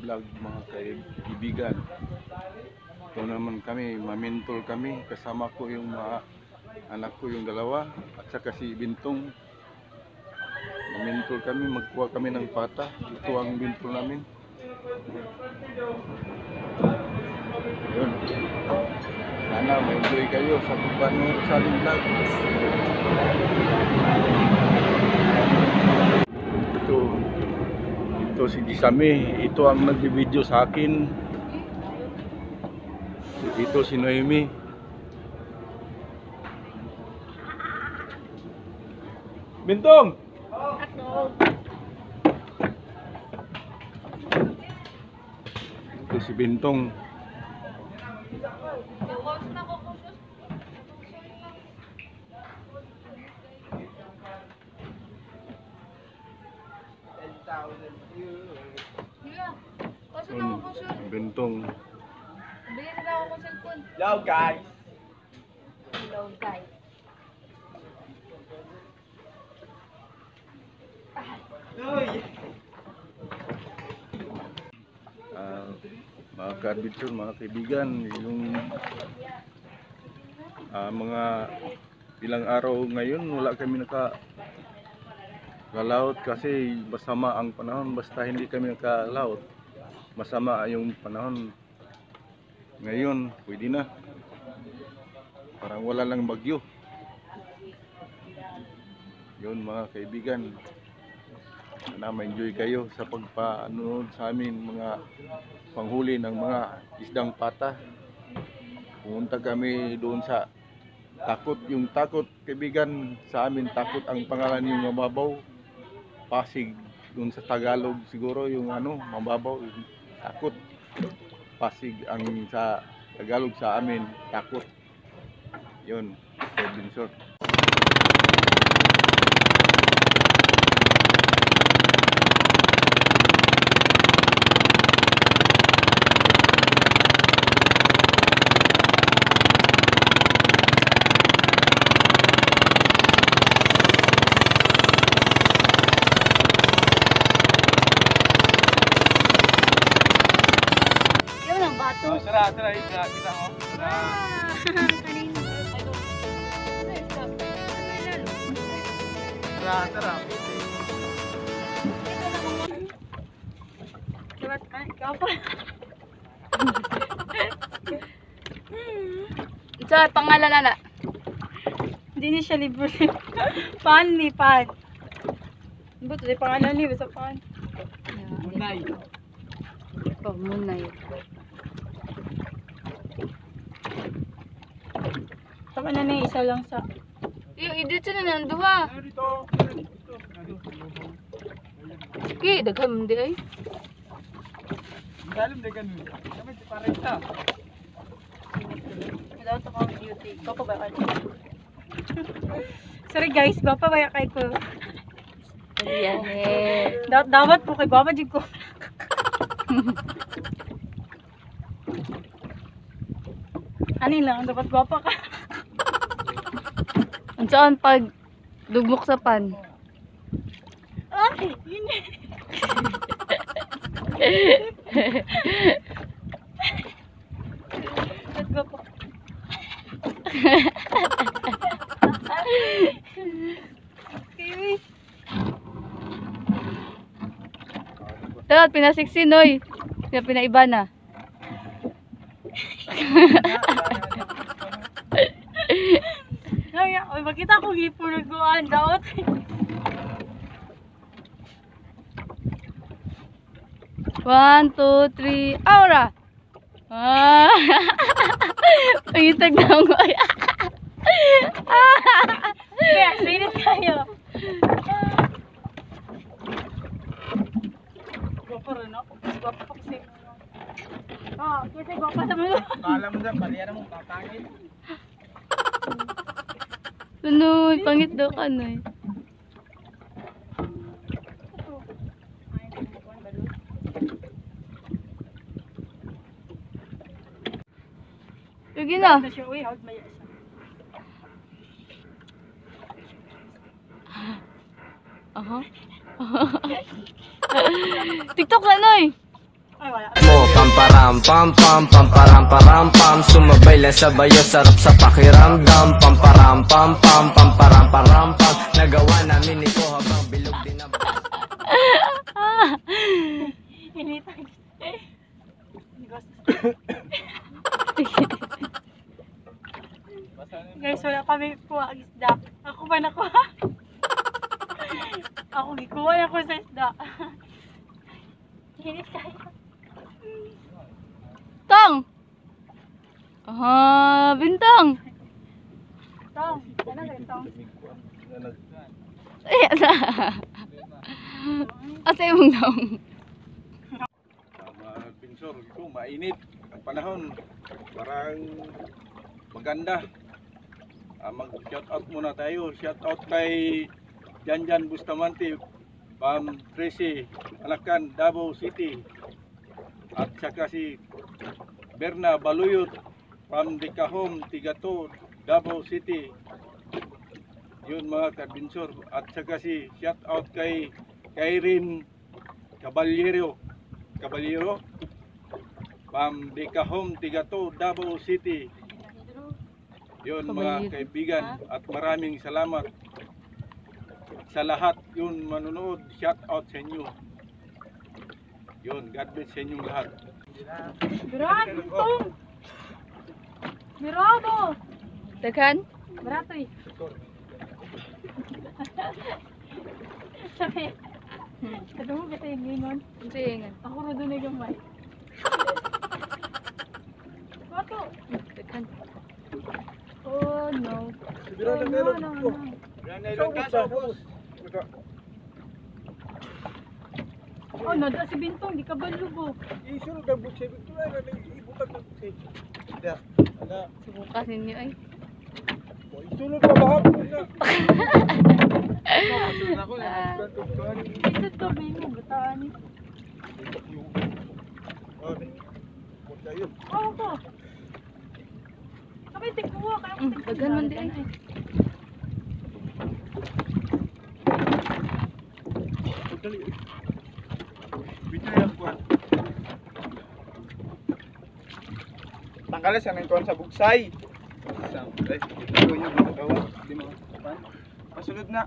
vlog mga kaibigan. Ito naman kami, mamintol kami. Kasama ko yung mga anak ko, yung dalawa. At saka si Bintong. Mamintol kami, magkuha kami ng pata. Ito ang bintol namin. Yun. Sana ma-enjoy kayo sa pagpanood sa aling vlog. Ito si Gisame. Ito ang nag-video sa akin. Ito si Noemi. Bintong! Ito si Bintong. Bintong. Hello guys. Hello guys. Mga ka-adventure, mga kaibigan, yung mga ilang araw ngayon wala kami nakalaot kasi masama ang panahon. Basta hindi kami nakalaot, masama yung panahon. Ngayon pwede na, parang wala lang bagyo. Yun mga kaibigan, sana ma-enjoy kayo sa pagpanood sa amin mga panghuli ng mga isdang pata. Pumunta kami doon sa Takot. Yung Takot, kaibigan, sa amin Takot ang pangalan, yung mababaw. Pasig doon sa Tagalog siguro yung mababaw, yung Takot. Pasig ang sa Tagalog, sa amin Takot. Yun, adventure. Tara, kita mo. Tara. Ito, pangalan na. Hindi niya siya libre. Pan. Buto, di pangalan libre sa pan. Munay. Munay. Tama na na isa lang sa... Yung edit siya na nanduha. Dito. Okay, daghan di ay. Dalam na ganun. Kami si Parenta. Without ako beauty. Bapa ba kayo? Sorry guys, bapa ba kayo ko? Ayan eh. Dapat po kay bapa din ko. Anin lang, dapat bapa ka. Ang saan pag dugmok sa pan? Ay, yun eh. Dapat bapa. Okay. Tara, pinasiksi noy. Pinaiba na. Ay, makita ko hipunuguan daot. One, two, three, aura! Pangitag na mo. Kaya, sinit kayo. Gwapa rin ako. Gwapa ko kasi. Kasi gwapa sa mga. Kala mo dyan, baliyan mo, kakangit. Tunoy, pangit daw ka noy. Sige na. Uy, hawag maya siya. Aha. TikTok na, Noy. Ay, wala. mo pamparam pam pam pamparam param pam sumabay lang sa bayo sarap sa pakiramdam pamparam pam pam pamparam param pam nagawa namin ito habang bilog din ang Hinitang. Guys, wala kami kuha ang isda. Ako ba nakuha? Ako gikuha na ko sa isda. Hinit kayo. Tong! Ah, bintang! Tong, ano ba tong? Ay, asa? Asa yung tong? Mga pinsor, ito mainit ang panahon. Parang maganda. Mag-shout out muna tayo. Shout out kay Janjan Bustamante, Pam Tracy, Alacan, Davao City. At saka si Berna Baluyot, Pam Dicahom, Tigato, Davao City. Yun mga kabinsor. At saka si shout out kay Kairin Caballero, Pam Dicahom, Tigato, Davao City. Yun mga Caballero. kaibigan, at maraming salamat sa lahat yun manonood. Shout out sa inyo. Yun, God bless sa inyong lahat. Berat, tong! Mirado! Daghan? Barato eh. Sabi, kada mo kita yung ginon. Tingan. Ako na doon na gamay. Bato! Daghan. Oh no. Biro Oh, no, no, no. Oh, nada si Bintong, di ka balubo. Isunod ang buksay, ito ay ibutan ng buksay. Subukas ninyo ay. Isunod pa bahap. Isod ka ba yung bataan eh? Oo ko. Sabay, tikuha kayo. Daghan man di ay. Tanggalas yan ang kuhan sa bugsay. Ito yung ginagawa. Di mo kapan. Masunod na.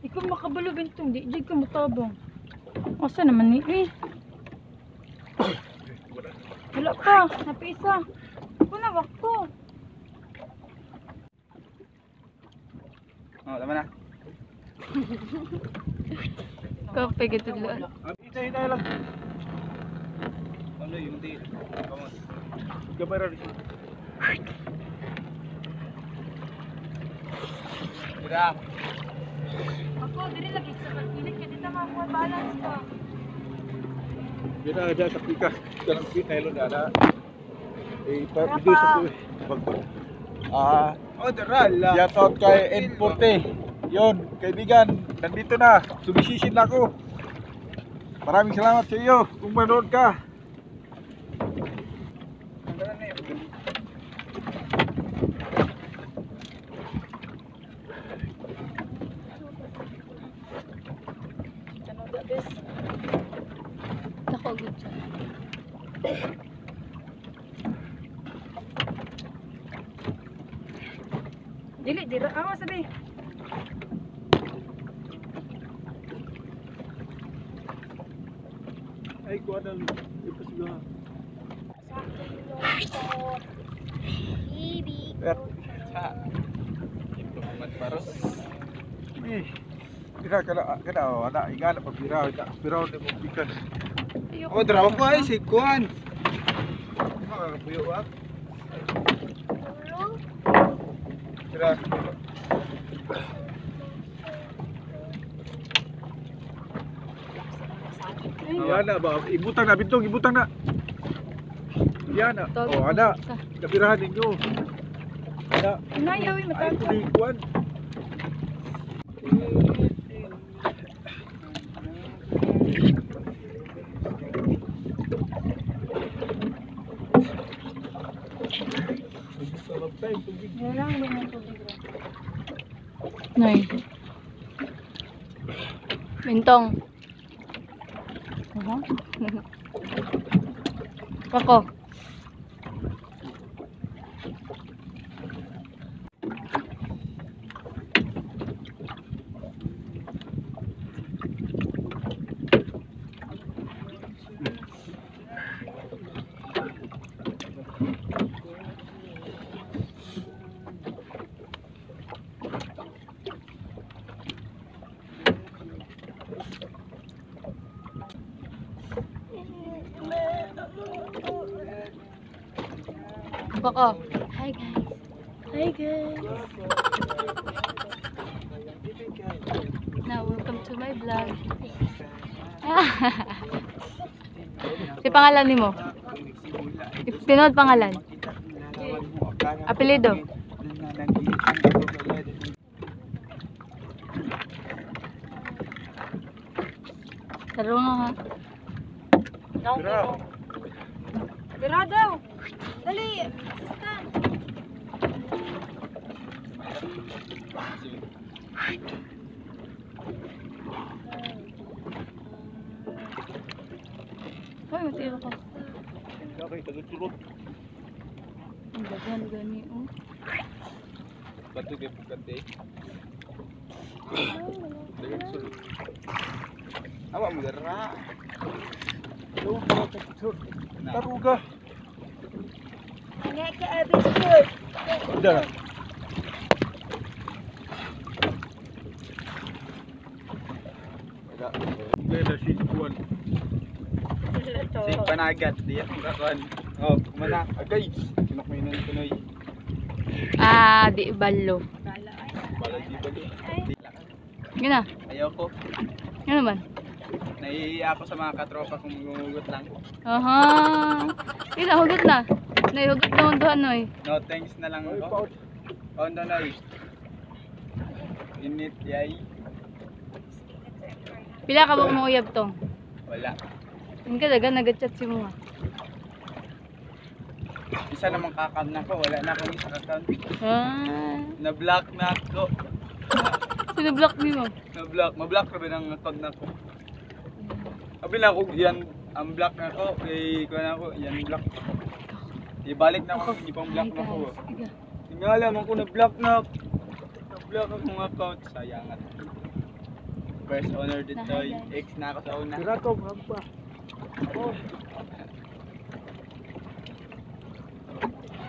Ikaw makabalo Bintong, di ka matabang. Asa naman ni eh? Wala pa, napisa. Kunawak ko. Oh, tama na. Kape gitudloan. Hintay lang. Ano yung di? Come on. Gamay rin. Tira. Ako, dili lagi sa pagkilit ka dito mga balance ka. Yan na, dyan sa pikas. Dalang pinay lo na na. Eh, Wala video sa pa. ko. Oh, tira. Shout out kay N40. Yun, kaibigan, nandito na. Sumisisin na ako. Maraming salamat sa iyo kung manood ka. Tanggalan na yun. Ano da bes? Nako good siya. Dili, dira. Awa sabi. Ay, kuha na. Ito siguro. Ito ang magparos. Eh, kira kada ada igala pag biraw de mo bikan. Oh, tira ko ay si Kuan. Buyo ba? Tira. Yan na ba? Ibutang na bintong, ibutang na. Yan na. Tawag Oh, ko ada. sa- Kapirahan ninyo. Ada. Inayaw yung Ay, matata. kulikuan. Yan lang yung tubig. Nay. Mintong. Kako. Kako. Hi guys. Hi guys. Now welcome to my vlog. Si pangalan ni mo? Pinod pangalan? Apelido? Taro nga. Tira daw. Dali. Assistant. Hoy, matiro ka. Okay, taga-surot. Ang dagan gani oh. Bato kayo pagkante. Taga-surot. Awa mo gara. Taruga. Hanggang ka episode. Udah. Ada si Juan. Si panagat dia kakuan. Oh, mana? Agay. Kinakminan ko noy. Di balo. Balay di bali. Yun na. Ayoko. Yun naman. Naiiya ako sa mga katropa kung gugugot lang. Aha. Ila, hugot na. Naihugot naman doon, Noy. No thanks na lang ako. Oh, no, no. Init yay. Pila ka ba mo uyab tong? Wala. Yung ka dagan, nag-chat si mo nga. Isa namang kakam na ko. Wala na akong isa kakam. Na-block na ako. Sinublock ni mo. Na-block. Ma-block ka ba ng account na ko? Sabi na ako, yan, ang block na ako. Eh, kuha na ako, yan block. Ibalik na ako, hindi pang block na ako. Iga. Hindi nga alam ako na-block na ako. Na-block ako ng account. Sayangan. First honor dito, X na ako sa una. Tira to, rampa.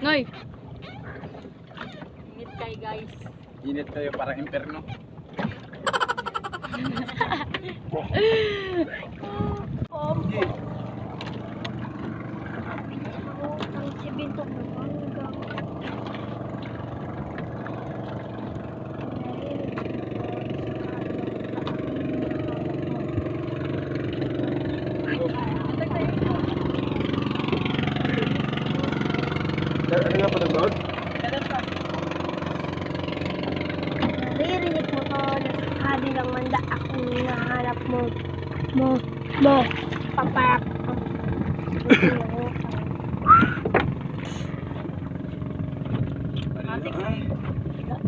Noy. Meet kay guys. Init tayo parang imperno. Si Bintok naman. Ano nga pa nag-load? Naririnig mo to. Nasa lang manda akong nahanap mo. Papak.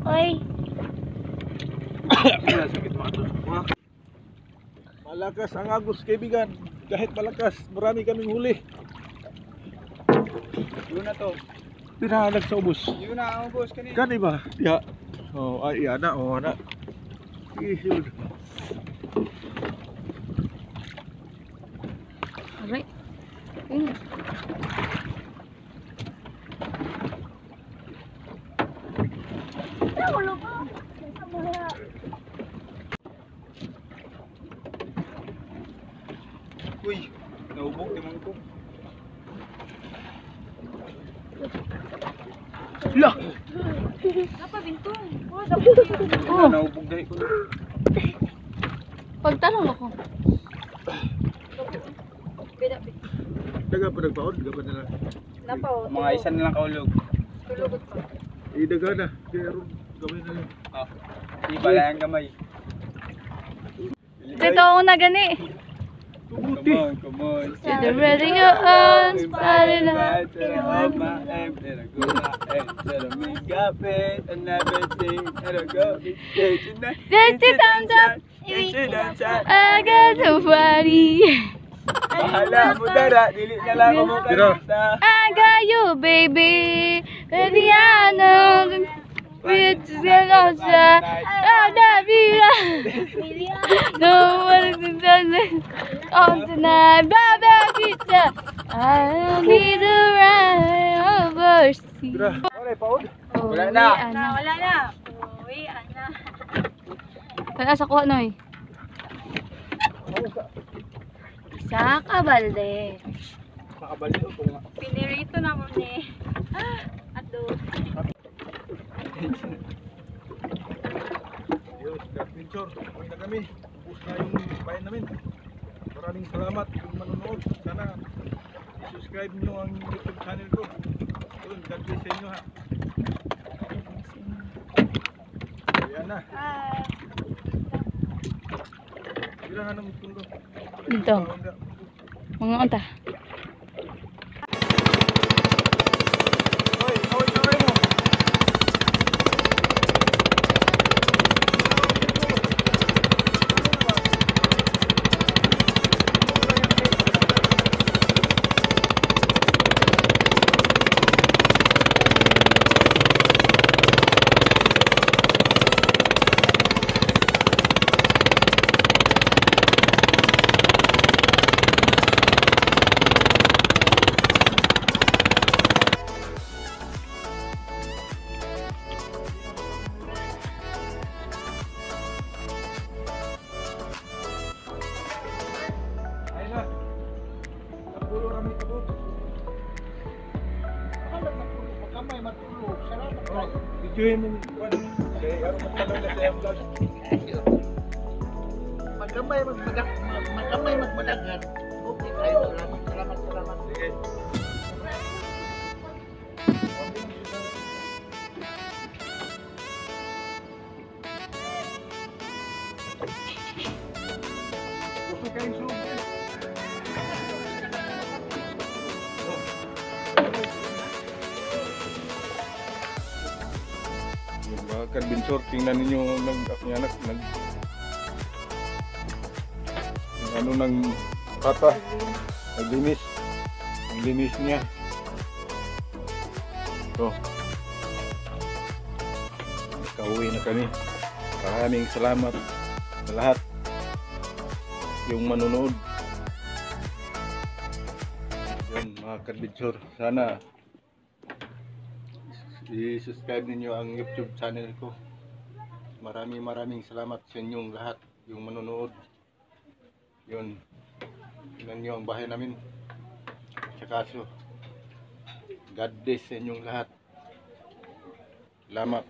Oy. Malakas ang agos, kaibigan. Kahit malakas, marami kaming huli. Yun na to. Pinahalag sa ubos. Yun na ako boss kanina. Kani ba? Ya. Oh, ay ana, oh ana. Sige, yun. Aray. Yun. Uy, naubog naman ko. La. Apa Bintong? Oh, Naubog dahil ko. pagtanong ako. Daga pa nagpaon, daga pa na. Napaw. Mga isa na lang kaulog. Tulugot pa. Daga na. Kaya ron, gawin na lang. Oh, di pala ang gamay. Ito ako na gani. Come on. To the radio on, spotted out. I got nobody. Bahala mo dara, dili na lang ako kanta. I got you, baby. Baby, I know. It's gonna shine. No one is on tonight. Baba pizza. I'll be the right overseas. Oh, Wala na. Wala na. Uwi, ana. Kaya sa kuha, Noy. Sa kabalde. Makabalito ko nga. Pinirito na mo ni. Ato. Yun, Adventure, uwi na kami. Ubus na yung bayan namin. Maraming salamat kung manonood. Sana i-subscribe nyo ang YouTube channel ko. Yun, God bless sa inyo ha. Ayan na. Bilang hanam tulo. Dito. Mga unta. Hoy, kaway mo. Ayun na. Napulo kami ito. Magkamay, matulog. Salamat kayo. Videoin mo. Kaya araw magtanong na sa vlog. Magkamay, magmadagan. Okay, kayo. Salamat. Sige. Gusto kayong sulit. Mga kadbinsor, tingnan ninyo aking anak ng pata, naglinis, ang linis niya. So, nakauwi na kami. Maraming salamat sa lahat yung manonood. Yan mga kadbinsor, sana i-subscribe ninyo ang YouTube channel ko. Maraming salamat sa inyong lahat yung manonood. Yun, tingnan nyo ang bahay namin. Tsaka so, God bless sa inyong lahat. Salamat.